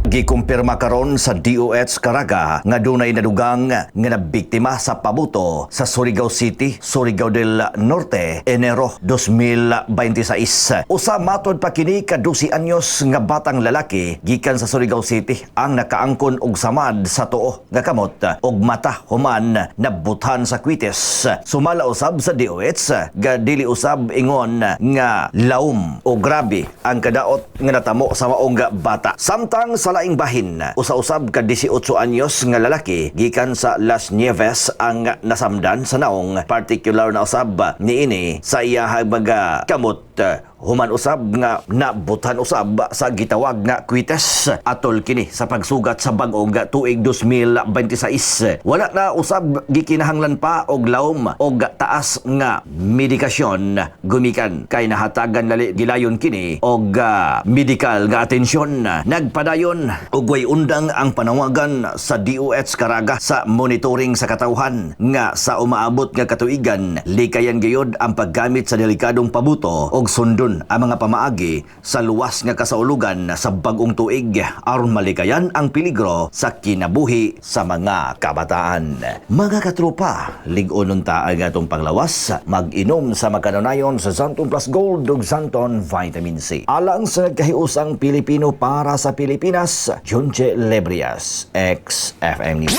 Gikumpirma karon sa DOH Caraga nga dunay nadugang nga nabiktima sa pabuto sa Surigao City, Surigao del Norte, Enero 2026. Usa matod pa kini ka 12 anyos nga batang lalaki gikan sa Surigao City ang nakaangkon og samad sa tuo nga kamot og mata human nabuthan sa kwites. Sumala usab sa DOH nga dili usab ingon nga laom o grabe ang kadaot nga natamo sa maong bata. Samtang sa laing bahin, usa-usab ka 18 anyos nga lalaki gikan sa Las Nieves ang nasamdan sa naong particular na usab niini sa iyahang mga kamot human usab nga nabutan usab sa gitawag nga kwites atol kini sa pagsugat sa bag-ong tuig 2026. Wala na usab gikinahanglan pa og laom og taas nga medikasyon gumikan kay nahatagan gilayon kini og medical nga atensyon. Nagpadayon og way undang ang panawagan sa DOH Caraga sa monitoring sa katawhan nga sa umaabot nga katuigan likayan gayud ang paggamit sa delikadong pabuto og sundon ang mga pamaagi sa luwas nga kasaulugan sa bag-ong tuig aron malikayan ang peligro sa kinabuhi sa mga kabataan. Mga katropa, lig-onon ta ang atong panglawas, mag-inom sa makanunayon sa Santon Plus Gold ug Santon Vitamin C. Alang sa nagkahiusang Pilipino para sa Pilipinas, Junche Lebrias, XFM News.